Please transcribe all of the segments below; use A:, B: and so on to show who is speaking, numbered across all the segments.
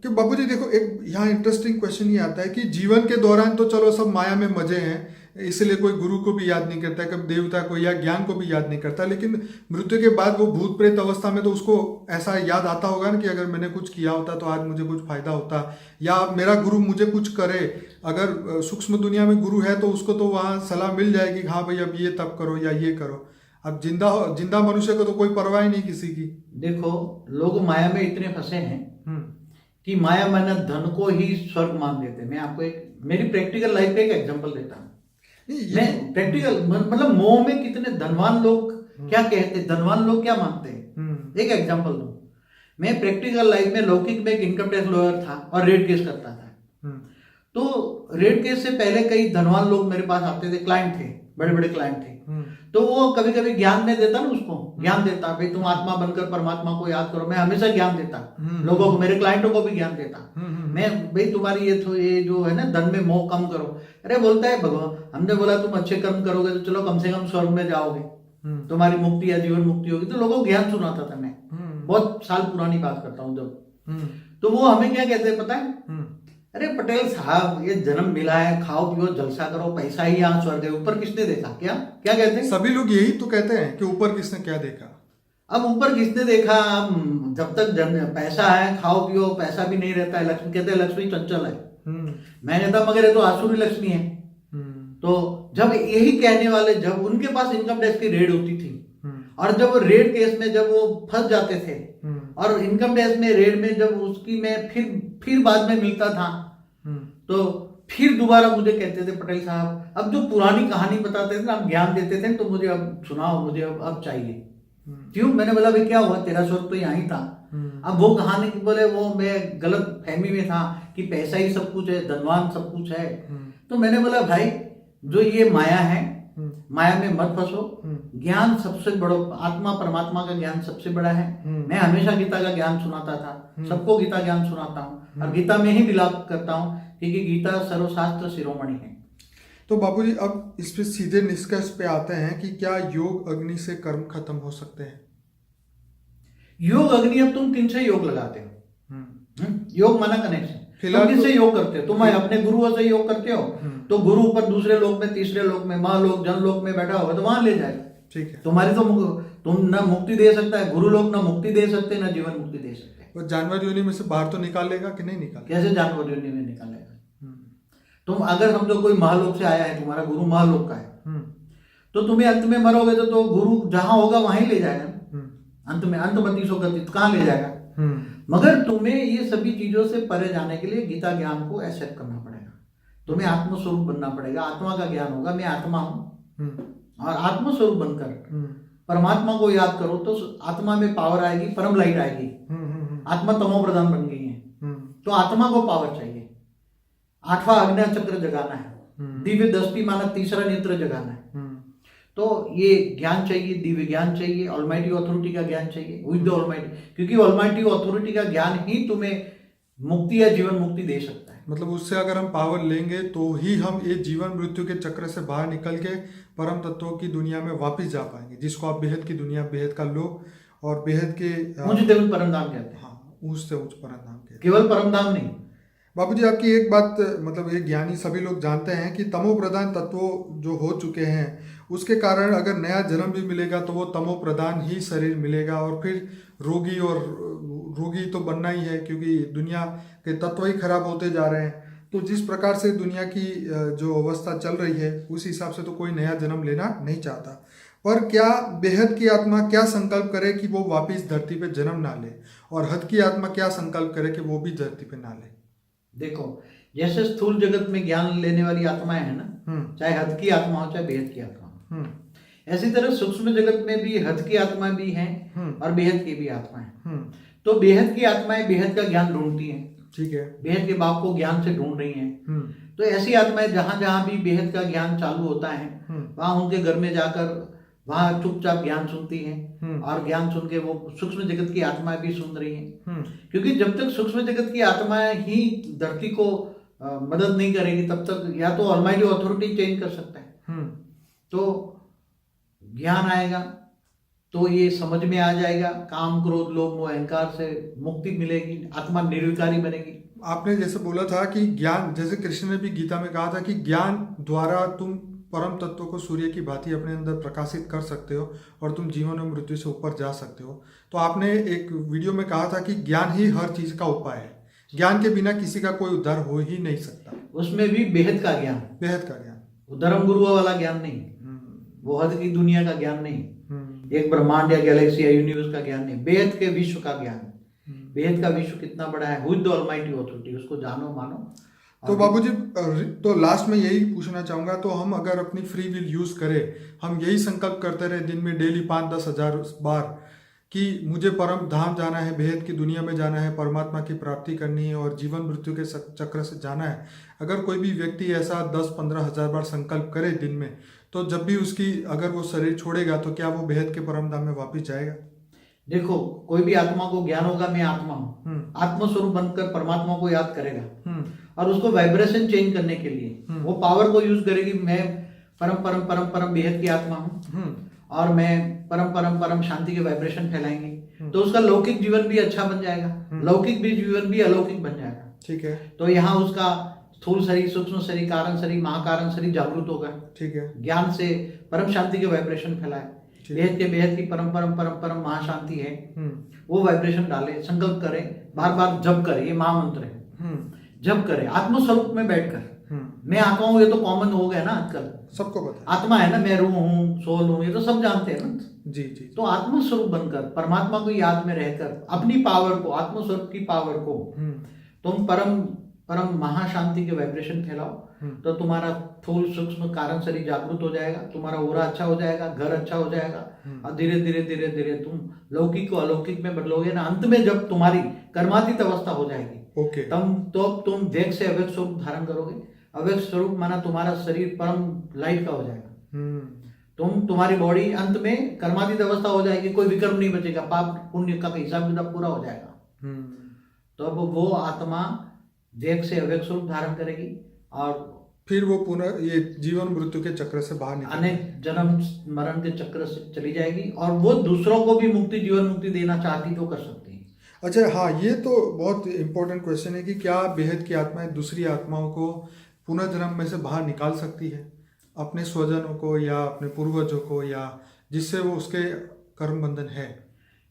A: कि बाबूजी देखो, एक यहाँ इंटरेस्टिंग क्वेश्चन ये आता है कि जीवन के दौरान तो चलो सब माया में मजे हैं, इसलिए कोई गुरु को भी याद नहीं करता, कभी देवता को या ज्ञान को भी याद नहीं करता, लेकिन मृत्यु के बाद वो भूत प्रेत अवस्था में तो उसको ऐसा याद आता होगा ना कि अगर मैंने कुछ किया होता तो आज मुझे कुछ फायदा होता, या मेरा गुरु मुझे कुछ करे। अगर सूक्ष्म दुनिया में गुरु है तो उसको तो वहाँ सलाह मिल जाएगी, हाँ भाई अब ये तप करो या ये करो। अब जिंदा मनुष्य को तो कोई परवाह ही नहीं किसी की।
B: देखो, लोग माया में इतने फंसे हैं
A: हम्म।
B: कि माया मन धन को ही स्वर्ग मान लेते हैं। मैं आपको एक मेरी प्रैक्टिकल लाइफ पे एक एग्जांपल देता हूँ। मैं प्रैक्टिकल मतलब मोह में कितने धनवान लोग क्या कहते हैं, धनवान लोग क्या मानते हैं, एक एग्जांपल दूं। मैं प्रैक्टिकल लाइफ में लौकिक में एक इनकम टैक्स लॉयर था और रेड केस करता था। तो रेड केस से पहले कई धनवान लोग मेरे पास आते थे, क्लाइंट थे, बड़े बड़े क्लाइंट थे। तो वो कभी कभी ज्ञान में देता ना, उसको ज्ञान देता, भाई तुम आत्मा बनकर परमात्मा को याद करो। मैं हमेशा ज्ञान देता लोगों को, मेरे क्लाइंटों को भी ज्ञान देता। मैं भाई तुम्हारी ये जो है ना धन में मोह कम करो। अरे बोलता है भगवान, हमने बोला तुम अच्छे कर्म करोगे तो चलो कम से कम स्वर्ग में जाओगे, तुम्हारी मुक्ति या जीवन मुक्ति होगी। तो लोगों को ज्ञान सुनाता था मैं, बहुत साल पुरानी बात करता हूँ जब। तो वो हमें क्या कहते हैं पता है, अरे पटेल साहब ये जन्म मिला है, खाओ पियो जलसा करो, पैसा ही यहाँ स्वर्ग है, ऊपर किसने देखा। क्या क्या कहते हैं
A: सभी लोग यही तो कहते हैं कि ऊपर किसने क्या देखा।
B: अब ऊपर किसने देखा, जब तक पैसा है खाओ पियो, पैसा भी नहीं रहता है। लक्ष्मी कहते हैं लक्ष्मी चंचल है। मैं कहता मगर ये तो आसुरी लक्ष्मी है। तो जब यही कहने वाले, जब उनके पास इनकम टैक्स की रेड होती थी और जब रेड केस में जब वो फंस जाते थे और इनकम टैक्स में रेड में जब उसकी मैं फिर बाद में मिलता था, तो फिर दोबारा मुझे कहते थे पटेल साहब अब जो पुरानी कहानी बताते थे ना, आप ज्ञान देते थे तो मुझे अब सुनाओ, मुझे अब चाहिए। क्यों? मैंने बोला भाई क्या हुआ, तेरा स्वर्ग तो यहाँ ही था। अब वो कहानी की बोले वो मैं गलत फहमी में था कि पैसा ही सब कुछ है, धनवान सब कुछ है। तो मैंने बोला भाई जो ये माया है, माया में मत फंसो। ज्ञान सबसे बड़ा, आत्मा परमात्मा का ज्ञान सबसे बड़ा है। मैं हमेशा गीता का ज्ञान सुनाता था, सबको गीता ज्ञान सुनाता हूँ और गीता में ही विलाप करता हूँ क्योंकि गीता सर्वशास्त्र शिरोमणि है।
A: तो बाबूजी अब इस पे सीधे निष्कर्ष पे आते हैं कि क्या योग अग्नि से कर्म खत्म हो सकते हैं?
B: योग अग्नि, अब तुम किन से योग लगाते हो? योग माना कनेक्शन। तुम किससे योग करते हो? तुम अपने गुरुओं से योग करते हो, तो गुरु ऊपर दूसरे लोक में, तीसरे लोक में, महालोक जनलोक में बैठा होगा तो वहां ले जाएगा। ठीक है, तुम्हारी तो तुम ना मुक्ति दे सकता है गुरु लोग, ना मुक्ति दे सकते, ना जीवन मुक्ति दे सकते।
A: वो जानवर योनि में से बाहर तो निकालेगा कि नहीं निकालेगा?
B: कैसे जानवर योनि में निकालेगा? तुम अगर समझो कोई महालोक से आया है, तुम्हारा गुरु महालोक का है, तो तुम्हें अंत में मरोगे तो गुरु जहां होगा वहां ही ले जाएगा। अंत में अंतमति सोगति कहां ले जाएगा? मगर तुम्हें ये सभी चीजों से परे जाने के लिए गीता ज्ञान को एक्सेप्ट करना पड़ेगा। तुम्हें आत्मस्वरूप बनना पड़ेगा, आत्मा का ज्ञान होगा, मैं आत्मा हूं, और आत्मस्वरूप बनकर परमात्मा को याद करो तो आत्मा में पावर आएगी, परम लाइट आएगी। आत्मा तमो प्रधान बन गई है, तो आत्मा को पावर चाहिए। 8वां अग्नि चक्र जगाना है, दिव्य दृष्टि माना तीसरा नेत्र जगाना है। तो ये ज्ञान चाहिए, दिव्य ज्ञान चाहिए, ऑलमाइटी अथॉरिटी का ज्ञान चाहिए विद द ऑलमाइटी, क्योंकि ऑलमाइटी अथॉरिटी का ज्ञान ही तुम्हें मुक्ति या जीवन मुक्ति दे सकता है।
A: मतलब उससे अगर हम पावर लेंगे तो ही हम ये जीवन मृत्यु के चक्र से बाहर निकल के परम तत्वों की दुनिया में वापस जा पाएंगे, जिसको आप बेहद की दुनिया, बेहद का लोक और बेहद के
B: उच्च देवल परम धाम कहते हैं।
A: हाँ, ऊंच से ऊंच परम धाम कहते हैं।
B: केवल परम धाम नहीं।
A: बाबूजी आपकी एक बात, मतलब एक ज्ञानी सभी लोग जानते हैं कि तमो प्रधान तत्व जो हो चुके हैं उसके कारण अगर नया जन्म भी मिलेगा तो वो तमो प्रधान ही शरीर मिलेगा, और फिर रोगी तो बनना ही है क्योंकि दुनिया के तत्व ही खराब होते जा रहे हैं। तो जिस प्रकार से दुनिया की जो अवस्था चल रही है उस हिसाब से तो कोई नया जन्म लेना नहीं चाहता। पर क्या बेहद की आत्मा क्या संकल्प करे कि वो वापिस धरती पे जन्म ना ले, और हद की आत्मा क्या संकल्प करे कि वो भी धरती पे ना ले?
B: देखो, जैसे स्थूल जगत में ज्ञान लेने वाली आत्माएं है ना, चाहे हद की आत्मा हो चाहे बेहद की आत्मा हो, ऐसी तरह सूक्ष्म जगत में भी हद की आत्मा भी है और बेहद की भी आत्मा है। तो बेहद की आत्माएं बेहद का ज्ञान ढूंढती हैं। ठीक है, बेहद के बाप को ज्ञान से ढूंढ रही हैं। तो ऐसी आत्माएं जहां जहां भी बेहद का ज्ञान चालू होता है वहां उनके घर में जाकर वहां चुपचाप ज्ञान सुनती हैं, और ज्ञान सुन के वो सूक्ष्म जगत की आत्माएं भी सुन रही हैं। क्योंकि जब तक सूक्ष्म जगत की आत्माएं ही धरती को मदद नहीं करेगी तब तक या तो ऑलमाइटी अथॉरिटी चेंज कर सकता है। तो ज्ञान आएगा, तो ये समझ में आ जाएगा, काम क्रोध लोभ मोह अहंकार से मुक्ति मिलेगी, आत्मा निर्विकारी बनेगी।
A: आपने जैसे बोला था कि ज्ञान, जैसे कृष्ण ने भी गीता में कहा था कि ज्ञान द्वारा तुम परम तत्व को सूर्य की भांति अपने अंदर प्रकाशित कर सकते हो और तुम जीवन और मृत्यु से ऊपर जा सकते हो। तो आपने एक वीडियो में कहा था कि ज्ञान ही हर चीज का उपाय है, ज्ञान के बिना किसी का कोई उद्धार हो ही नहीं सकता।
B: उसमें भी बेहद का ज्ञान,
A: बेहद का ज्ञान,
B: वो धर्म गुरुओं वाला ज्ञान नहीं, वो हद की दुनिया का ज्ञान नहीं, एक ब्रह्मांड या गैलेक्सी या यूनिवर्स का ज्ञान नहीं, बेहद के विश्व का ज्ञान। बेहद का विश्व कितना बड़ा है, who is the almighty authority, उसको जानो मानो।
A: तो बाबूजी, तो लास्ट में यही पूछना चाहूंगा, तो हम अगर अपनी फ्री विल यूज करें, हम यही संकल्प करते रहे दिन में डेली 5-10 हज़ार बार कि मुझे परम धाम जाना है, बेहद की दुनिया में जाना है, परमात्मा की प्राप्ति करनी है और जीवन मृत्यु के चक्र से जाना है। अगर कोई भी व्यक्ति ऐसा 10-15 हज़ार बार संकल्प करे दिन में, तो जब भी उसकी अगर वो शरीर छोड़ेगा तो क्या वो बेहद के परम धाम में वापिस जाएगा?
B: देखो, कोई भी आत्मा को ज्ञान होगा मैं आत्मा हूँ, आत्मस्वरूप बनकर परमात्मा को याद करेगा और उसको वाइब्रेशन चेंज करने के लिए वो पावर को यूज करेगी। मैं परम परम परम परम बेहद की आत्मा हूँ और मैं परम परम परम शांति के वाइब्रेशन फैलाएंगे, तो उसका लौकिक जीवन भी अच्छा बन जाएगा, लौकिक भी जीवन भी अलौकिक बन जाएगा।
A: ठीक है।
B: तो यहाँ उसका स्थूल शरीर, सूक्ष्म शरीर, कारण शरीर, महाकारण शरीर जागृत होगा। ठीक है। ज्ञान से परम शांति के वाइब्रेशन फैलाए, बेहद की परम परम परम परम महाशांति है, वो वाइब्रेशन डाले, संकल्प करे, बार बार जप करे, ये महामंत्र है, जप करे आत्मस्वरूप में बैठकर। मैं आत्मा हूँ, ये तो कॉमन हो गया ना आजकल, सबको पता आत्मा है ना, मैं रूह हूँ, सोल हूँ, ये तो सब जानते हैं ना। जी जी। तो आत्मस्वरूप बनकर परमात्मा को याद में रहकर अपनी पावर को, आत्मस्वरूप की पावर को तुम परम परम महाशांति के वाइब्रेशन फैलाओ, तो तुम्हारा स्थूल सूक्ष्म कारण शरीर जागृत हो जाएगा, तुम्हारा ओरा अच्छा हो जाएगा, घर अच्छा हो जाएगा और धीरे धीरे धीरे धीरे तुम लौकिक को अलौकिक में बदलोगे ना। अंत में जब तुम्हारी कर्मातीत अवस्था हो जाएगी, तुम वेग से अवेग स्वरूप धारण करोगे। अवेग स्वरूप माना तुम्हारा शरीर परम लाइफ का हो जाएगा, तुम्हारी बॉडी अंत में कर्मातीत अवस्था हो जाएगी, कोई विकर्म नहीं बचेगा, पाप पुण्य का हिसाब किताब पूरा हो जाएगा। तो अब वो आत्मा वेग से अवेग स्वरूप धारण करेगी और फिर वो पुनः ये जीवन मृत्यु के चक्र से बाहर निकल, अनेक जन्म मरण के चक्र से चली जाएगी और वो दूसरों को भी मुक्ति, जीवन मुक्ति देना चाहती तो कर सकती है।
A: अच्छा, हाँ, ये तो बहुत इंपॉर्टेंट क्वेश्चन है कि क्या बेहद की आत्माएं दूसरी आत्माओं को पुनर्जन्म में से बाहर निकाल सकती है, अपने स्वजनों को या अपने पूर्वजों को, या जिससे वो उसके कर्म बंधन है।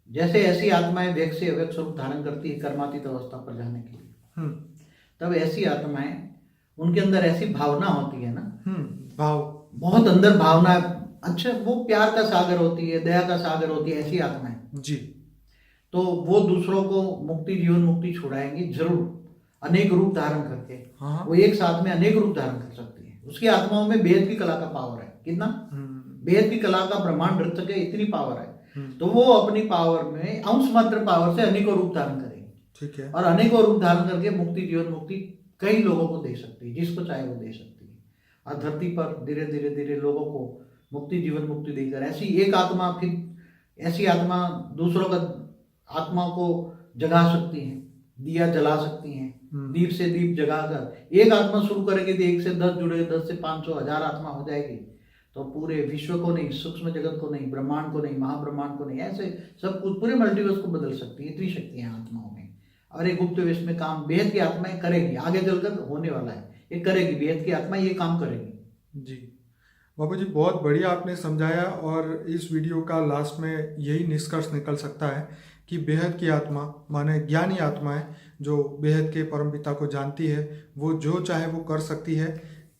B: जैसे ऐसी आत्माएं वेग से अवेग स्वरूप धारण करती है कर्मातीत अवस्था पर जाने के लिए, तब ऐसी आत्माएं, उनके अंदर ऐसी भावना होती है ना, भाव, बहुत अंदर भावना, अच्छा, वो प्यार का सागर होती है, दया का सागर होती है ऐसी आत्माएं जी। तो वो दूसरों को मुक्ति, जीवन मुक्ति छुड़ाएंगी जरूर, अनेक रूप धारण करके। हाँ। वो एक साथ में अनेक रूप धारण कर सकती है। उसकी आत्माओं में बेहद की कला का पावर है, कितना बेहद की कला का ब्रह्मांड नृत्य के इतनी पावर है, तो वो अपनी पावर में अंश मात्र पावर से अनेकों रूप धारण करेगी। ठीक है। और अनेकों रूप धारण करके मुक्ति, जीवन मुक्ति कई लोगों को दे सकती है, जिसको चाहे वो दे सकती है, और धरती पर धीरे धीरे धीरे लोगों को मुक्ति, जीवन मुक्ति देकर ऐसी एक आत्मा, फिर ऐसी आत्मा दूसरों का आत्मा को जगा सकती है, दिया जला सकती हैं, दीप से दीप जगाकर एक आत्मा शुरू करेगी तो 1 से 10 जुड़े, 10 से 500 1000 आत्मा हो जाएगी, तो पूरे विश्व को नहीं, सूक्ष्म जगत को नहीं, ब्रह्मांड को नहीं, महाब्रह्मांड को नहीं, ऐसे सब कुछ पूरे मल्टीवर्स को बदल सकती है। इतनी शक्ति है आत्माओं में, और एक गुप्त वेश में काम बेहद की आत्माएं करेगी, आगे चलकर होने वाला है, ये करेगी, बेहद की आत्मा ये काम करेगी जी।
A: बाबू जी, बहुत बढ़िया आपने समझाया, और इस वीडियो का लास्ट में यही निष्कर्ष निकल सकता है कि बेहद की आत्मा माने ज्ञानी आत्माएं जो बेहद के परमपिता को जानती है, वो जो चाहे वो कर सकती है।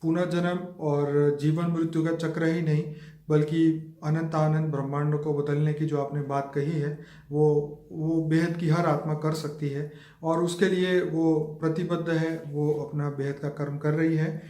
A: पुनर्जन्म और जीवन मृत्यु का चक्र ही नहीं, बल्कि अनंत आनंद ब्रह्मांडों को बदलने की जो आपने बात कही है, वो बेहद की हर आत्मा कर सकती है, और उसके लिए वो प्रतिबद्ध है, वो अपना बेहद का कर्म कर रही है।